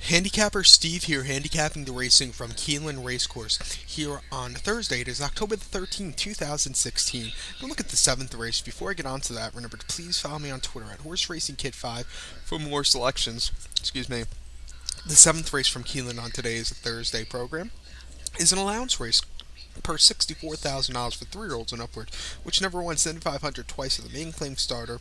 Handicapper Steve here, handicapping the racing from Keeneland Racecourse. Here on Thursday, it is October the 13th, 2016. We'll look at the 7th race. Before I get on to that, remember to please follow me on Twitter at HorseRacingKid5 for more selections. Excuse me. The 7th race from Keeneland on today's Thursday program is an allowance race per $64,000 for 3-year-olds and upward, which never won 7,500 twice as the main claim starter,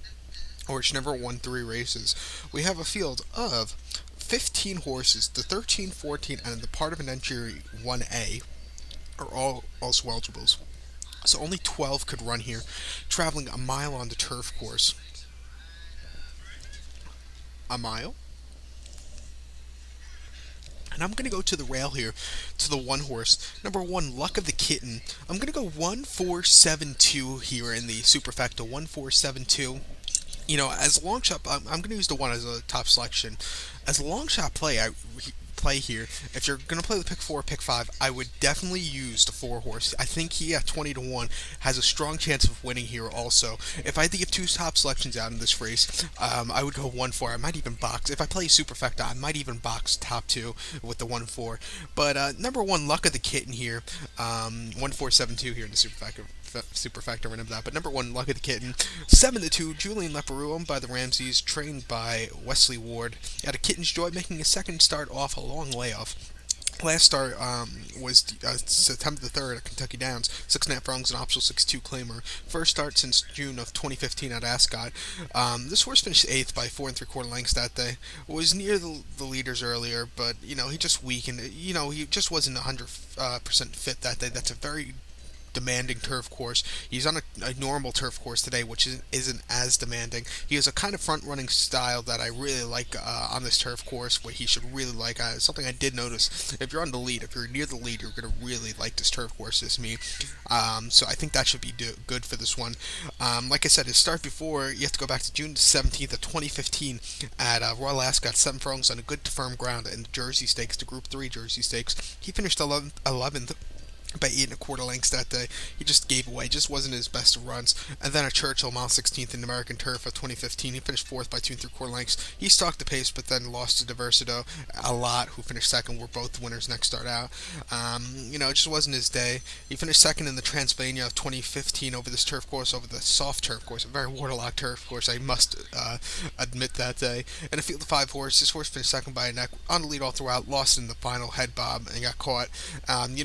or which never won 3 races. We have a field of 15 horses. The 13, 14, and the part of an entry 1A are all also eligibles. So only 12 could run here, traveling a mile on the turf course. A mile? And I'm going to go to the rail here, to the one horse. Number 1, Luck of the Kitten. I'm going to go 1-4-7-2 here in the Superfecta. 1-4-7-2. As a long shot, I'm going to use the 1 as a top selection. As a long shot play, I play here. If you're going to play the pick 4, pick 5, I would definitely use the 4 horse. I think he at 20-1 has a strong chance of winning here also. If I had to give 2 top selections out in this race, I would go 1-4. I might even box. If I play Superfecta, I might even box top 2 with the 1-4. But number 1, Luck of the Kitten here. 1-4-7-2 here in the Superfecta, remember that. But number 1, Luck of the Kitten. 7-2, Julian Leperoux, owned by the Ramseys, trained by Wesley Ward. At a Kitten's Joy, making his second start off a long layoff. Last start was September the 3rd at Kentucky Downs, 6.5 furlongs, an optional 6-2 claimer. First start since June of 2015 at Ascot. This horse finished 8th by 4 3/4 lengths that day. Was near the leaders earlier, but he just weakened. He just wasn't 100% fit that day. That's a very demanding turf course. He's on a normal turf course today, which isn't as demanding. He has a kind of front-running style that I really like on this turf course, what he should really like. Something I did notice, if you're on the lead, if you're near the lead, you're going to really like this turf course, this me. So I think that should be good for this one. Like I said, his start before, you have to go back to June 17th of 2015 at Royal Ascot, 7 furlongs on a good firm ground in the Jersey Stakes, the Group 3 Jersey Stakes. He finished 11th by 8 1/4 lengths that day. He just gave away, just wasn't his best runs. And then at Churchill, mile 16th in American Turf of 2015, he finished 4th by 2 3/4 lengths. He stalked the pace, but then lost to Diversito a lot, who finished second, were both winners next start out. It just wasn't his day. He finished second in the Transylvania of 2015 over this turf course, over the soft turf course, a very waterlogged turf course, I must admit that day. In a field of 5 horses, this horse finished second by a neck, on the lead all throughout, lost in the final head bob, and got caught.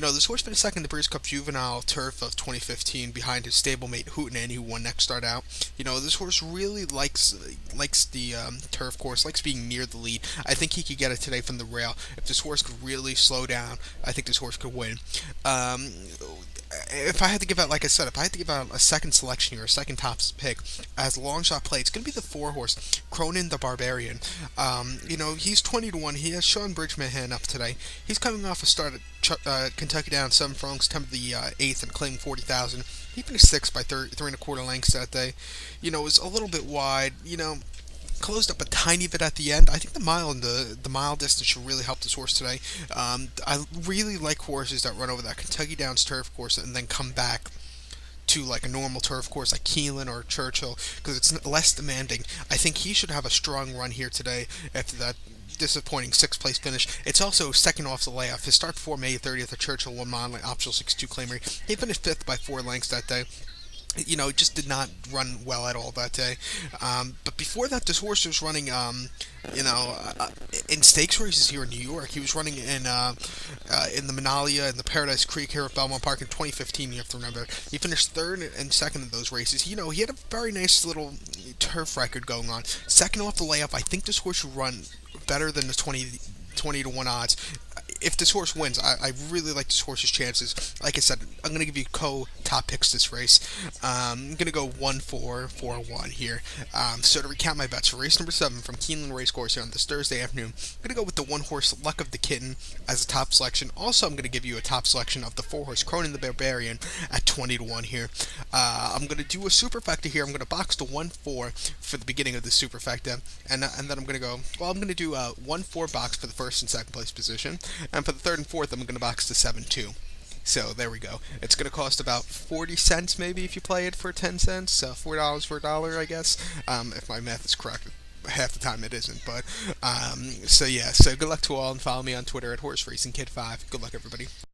This horse finished second in the Breeze Cup Juvenile Turf of 2015 behind his stablemate Hootenanny, who won next start out. This horse really likes the turf course, likes being near the lead. I think he could get it today from the rail. If this horse could really slow down, I think this horse could win. If I had to give out, like I said, if I had to give out a second selection here, a second top pick as a long shot play, it's going to be the 4 horse, Cronin the Barbarian. He's 20-1. He has Sean Bridgman up today. He's coming off a start at Kentucky Downs, 7 furlongs, September the 8th, and claiming 40,000. He finished 6th by 3 1/4 lengths that day. It was a little bit wide. Closed up a tiny bit at the end. I think the mile distance should really help this horse today. I really like horses that run over that Kentucky Downs turf course and then come back to like a normal turf course like Keeneland or Churchill, because it's less demanding. I think he should have a strong run here today after that disappointing 6th place finish. It's also second off the layoff. His start before May 30th at Churchill, 1 mile, optional 6-2 claimer. He finished 5th by 4 lengths that day. Just did not run well at all that day. But before that, this horse was running, in stakes races here in New York. He was running in the Menalia and the Paradise Creek here at Belmont Park in 2015. You have to remember, he finished 3rd and 2nd in those races. He had a very nice little turf record going on. Second off the layoff, I think this horse should run better than the 20-1 odds. If this horse wins, I really like this horse's chances. Like I said, I'm going to give you top picks this race. I'm going to go 1-4-4-1 here. So to recount my bets for race number 7 from Keeneland Racecourse here on this Thursday afternoon, I'm going to go with the 1 horse Luck of the Kitten as a top selection. Also, I'm going to give you a top selection of the 4 horse Cronin the Barbarian at 20-1 here. I'm going to do a superfecta here. I'm going to box the 1-4 for the beginning of the superfecta, and then I'm going to go. Well, I'm going to do a 1-4 box for the first and second place position. And for the 3rd and 4th, I'm going to box the 7-2. So there we go. It's going to cost about 40 cents maybe if you play it for 10 cents. $4 for a dollar, I guess, if my math is correct. half the time it isn't. But so yeah, so good luck to all, and follow me on Twitter at Horse Racing Kid 5. Good luck, everybody.